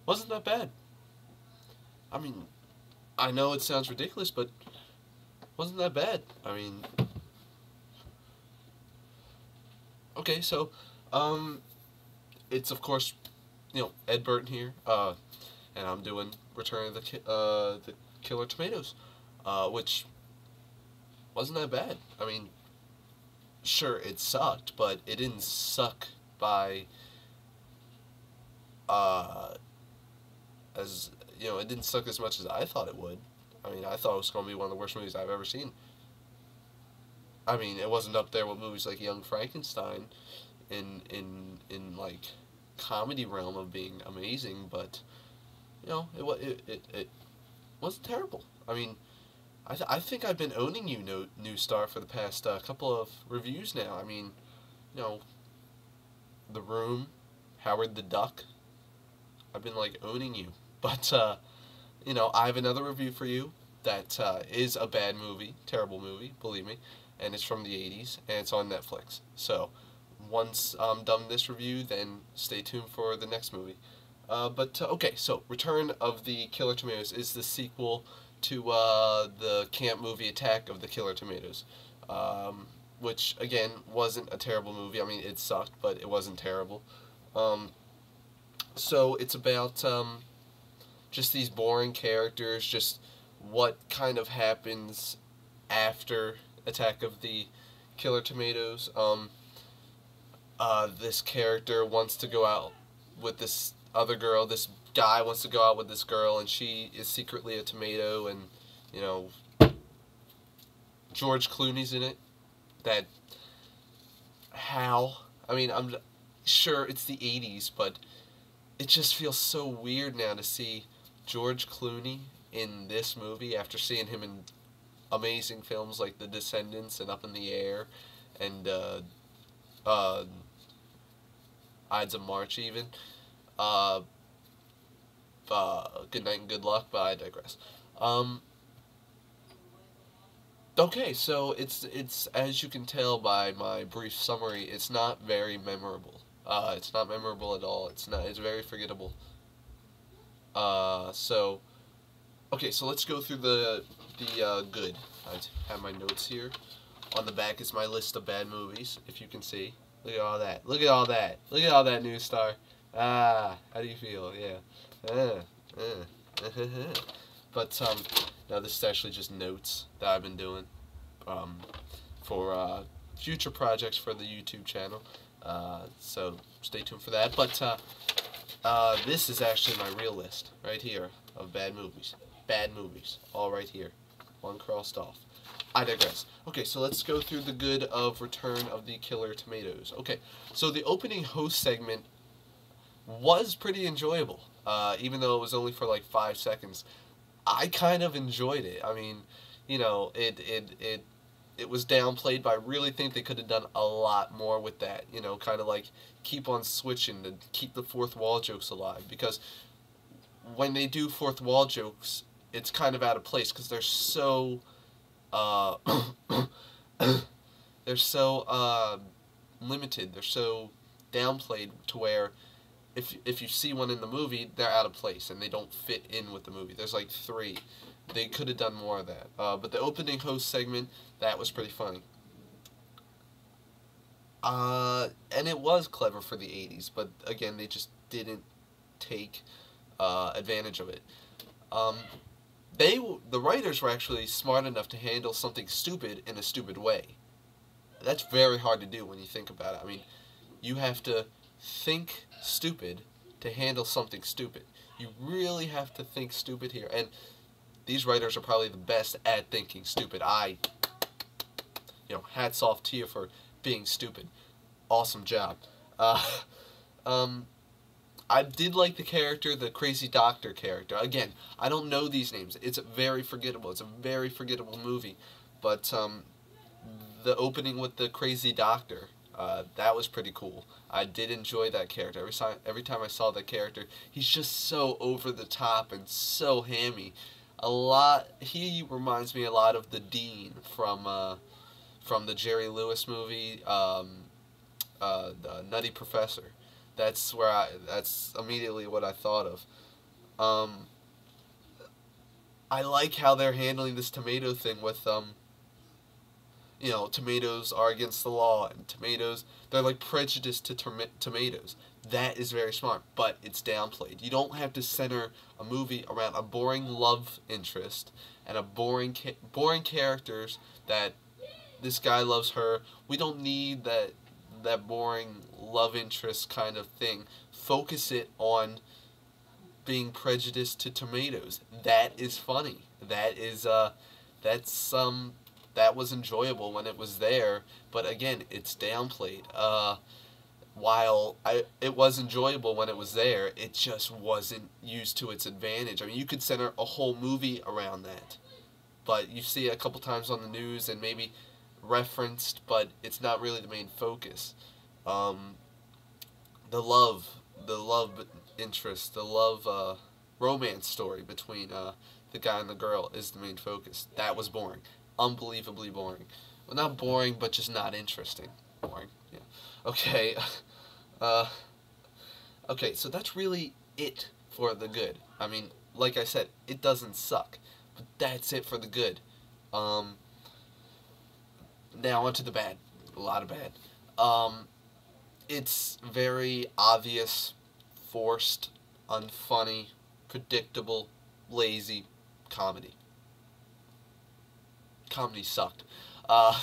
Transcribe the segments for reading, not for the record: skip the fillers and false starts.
wasn't that bad. I mean, I know it sounds ridiculous, but wasn't that bad. I mean, okay, so, um, it's of course, Ed Burton here, and I'm doing Return of the Killer Tomatoes, which wasn't that bad. I mean, sure, it sucked, but it didn't suck by, uh, as, it didn't suck as much as I thought it would. I mean, I thought it was going to be one of the worst movies I've ever seen. I mean, it wasn't up there with movies like Young Frankenstein in like comedy realm of being amazing, but it wasn't terrible. I mean, I think I've been owning you, no, New Star, for the past couple of reviews now. I mean, you know, The Room, Howard the Duck. I've been like owning you, but I have another review for you that is a bad movie, terrible movie, believe me, and it's from the '80s and it's on Netflix. So once I'm done this review, then stay tuned for the next movie. Okay, so Return of the Killer Tomatoes is the sequel to the camp movie Attack of the Killer Tomatoes, which again wasn't a terrible movie. I mean, it sucked, but it wasn't terrible. So it's about just these boring characters, just what kind of happens after Attack of the Killer Tomatoes. This character wants to go out with this other girl. This guy wants to go out with this girl, and she is secretly a tomato. And you know, George Clooney's in it. That how? I mean, I'm sure it's the '80s, but it just feels so weird now to see George Clooney in this movie after seeing him in amazing films like The Descendants and Up in the Air and uh, Ides of March even. Uh, Good Night and Good Luck, but I digress. Okay, so it's as you can tell by my brief summary, it's not very memorable. It's not memorable at all. It's very forgettable. So okay, so let's go through the good. I have my notes here. On the back is my list of bad movies, if you can see. Look at all that. Look at all that. Look at all that, New Star. Ah, how do you feel? Yeah. But now this is actually just notes that I've been doing for future projects for the YouTube channel. So stay tuned for that. But this is actually my real list right here of bad movies. Bad movies, all right here. One crossed off. I digress. Okay, so let's go through the good of Return of the Killer Tomatoes. Okay, so the opening host segment was pretty enjoyable, even though it was only for like 5 seconds. I kind of enjoyed it. I mean, it was downplayed, but I really think they could have done a lot more with that. Kind of like keep on switching to keep the fourth wall jokes alive, because when they do fourth wall jokes, it's kind of out of place because they're so uh, they're so limited. They're so downplayed to where if you see one in the movie, they're out of place and they don't fit in with the movie. There's like 3. They could have done more of that. But the opening host segment, that was pretty funny. And it was clever for the '80s, but again, they just didn't take advantage of it. Um, the writers were actually smart enough to handle something stupid in a stupid way. That's very hard to do when you think about it. I mean, you have to think stupid to handle something stupid. You really have to think stupid here. And these writers are probably the best at thinking stupid. Hats off to you for being stupid. Awesome job. Uh, I did like the character, the crazy doctor character. Again, I don't know these names. It's very forgettable. It's a very forgettable movie. But the opening with the crazy doctor, that was pretty cool. I did enjoy that character. Every time I saw that character, he's just so over the top and so hammy. He reminds me a lot of the Dean from the Jerry Lewis movie, the Nutty Professor. That's immediately what I thought of. Um, I like how they're handling this tomato thing with tomatoes are against the law, and tomatoes, they're like prejudiced to tomatoes. That is very smart, but it's downplayed. You don't have to center a movie around a boring love interest and a boring characters that this guy loves her. We don't need that boring love interest kind of thing. Focus it on being prejudiced to tomatoes. That is funny. That's that was enjoyable when it was there, but again, it's downplayed. While it was enjoyable when it was there, it just wasn't used to its advantage. I mean, you could center a whole movie around that, but you see it a couple times on the news and maybe referenced, but it's not really the main focus. Um, the love interest, the love romance story between the guy and the girl is the main focus. That was boring, unbelievably boring. Well, not boring, but just not interesting. Boring. Yeah. Okay. uh, okay. So that's really it for the good. I mean, like I said, it doesn't suck, but that's it for the good. Um, Now onto the bad. A lot of bad. It's very obvious, forced, unfunny, predictable, lazy comedy. Comedy sucked. Uh,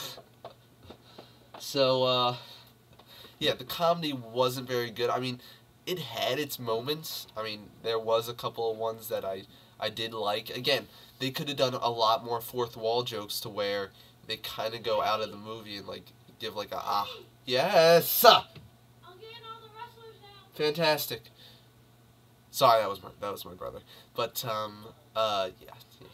yeah, the comedy wasn't very good. I mean, it had its moments. I mean, there was a couple of ones that I did like. Again, they could have done a lot more fourth wall jokes to where they kind of go out of the movie and like give like a yes, I'm getting all the wrestlers now. Fantastic. Sorry, that was my brother. But yeah,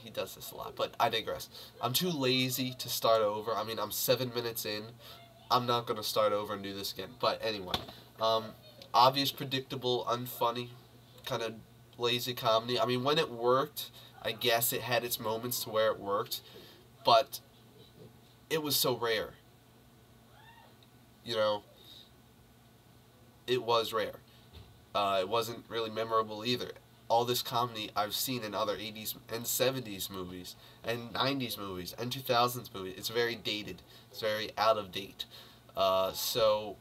he does this a lot. But I digress. I'm too lazy to start over. I mean, I'm 7 minutes in. I'm not gonna start over and do this again. But anyway, obvious, predictable, unfunny, kind of lazy comedy. I mean, when it worked, I guess it had its moments to where it worked, but it was so rare. You know, it was rare. It wasn't really memorable either. All this comedy I've seen in other 80s and 70s movies, and 90s movies, and 2000s movies. It's very dated. It's very out of date. So,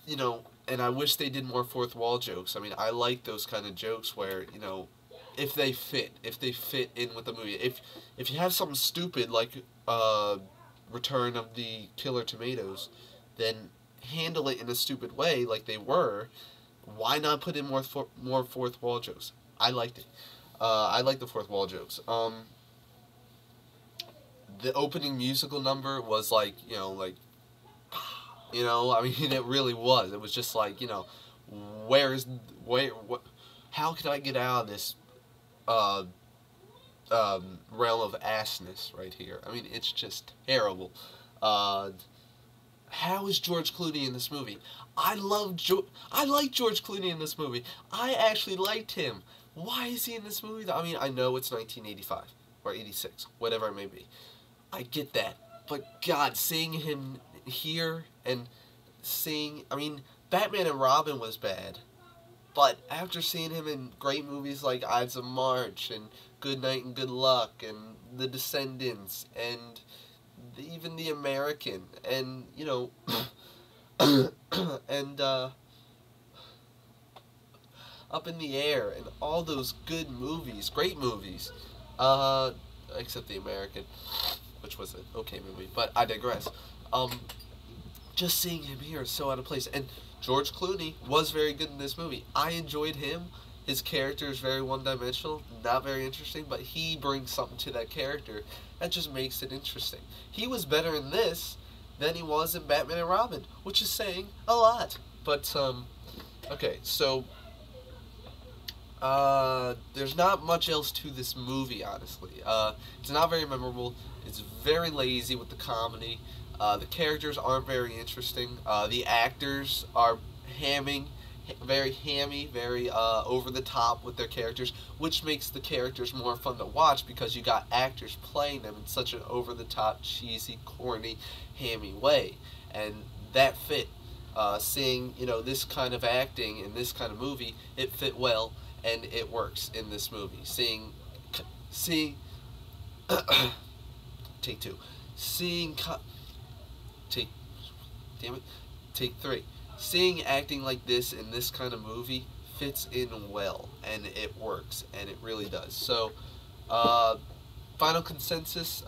you know, and I wish they did more fourth wall jokes. I mean, I like those kind of jokes where, you know, if they fit in with the movie. If you have something stupid like Return of the Killer Tomatoes, then handle it in a stupid way like they were. Why not put in more fourth wall jokes? I liked it. I like the fourth wall jokes. The opening musical number was like, I mean, it really was. It was just like, how can I get out of this realm of assness right here? I mean, it's just terrible. How is George Clooney in this movie? I like George Clooney in this movie. I actually liked him. Why is he in this movie? I mean, I know it's 1985 or 86, whatever it may be. I get that. But God, seeing him here and I mean, Batman and Robin was bad. But after seeing him in great movies like Ides of March and Good Night and Good Luck and The Descendants and even The American and, and Up in the Air and all those good movies, great movies, except The American, which was an okay movie, but I digress. Just seeing him here is so out of place, and George Clooney was very good in this movie. I enjoyed him. His character is very one-dimensional, not very interesting, but he brings something to that character that just makes it interesting. He was better in this than he was in Batman and Robin, which is saying a lot. But, okay, so, there's not much else to this movie, honestly. It's not very memorable. It's very lazy with the comedy. The characters aren't very interesting. The actors are very hammy, very over the top with their characters, which makes the characters more fun to watch because you got actors playing them in such an over the top, cheesy, corny, hammy way, and that fit. seeing, you know, this kind of acting in this kind of movie, it fit well and it works in this movie. Seeing, take two, seeing, take, damn it, take three. Seeing acting like this in this kind of movie fits in well and it works and it really does. So, final consensus,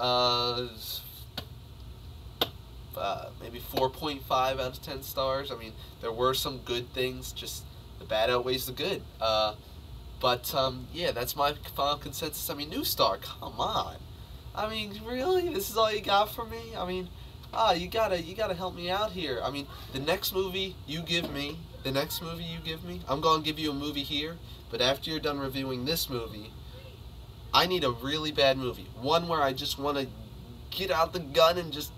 maybe 4.5 out of 10 stars. I mean, there were some good things, just the bad outweighs the good. But yeah, that's my final consensus. I mean, New Star, come on. I mean, really? This is all you got for me? I mean, you gotta help me out here. I mean, the next movie you give me, I'm gonna give you a movie here, but after you're done reviewing this movie, I need a really bad movie. One where I just want to get out the gun and just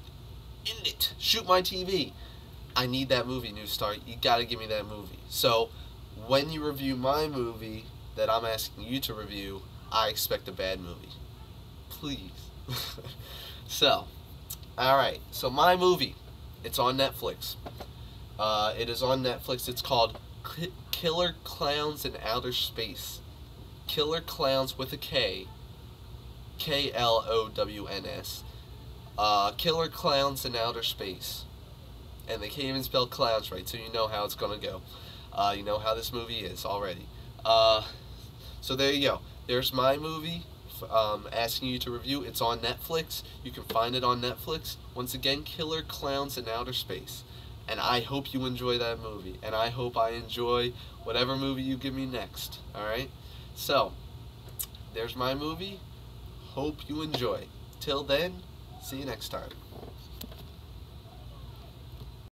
end it. Shoot my TV. I need that movie, New Star. You gotta give me that movie. So, when you review my movie that I'm asking you to review, I expect a bad movie. Please. So, alright. So, my movie, it's on Netflix. It is on Netflix. It's called Killer Klowns in Outer Space. Killer Klowns with a K. Klowns. Killer Klowns in Outer Space. And they can't even spell clowns right, so you know how it's gonna go. You know how this movie is already. So there you go. There's my movie, asking you to review. It's on Netflix. You can find it on Netflix. Once again, Killer Klowns in Outer Space. And I hope you enjoy that movie. And I hope I enjoy whatever movie you give me next. Alright? So, there's my movie. Hope you enjoy. Till then, see you next time.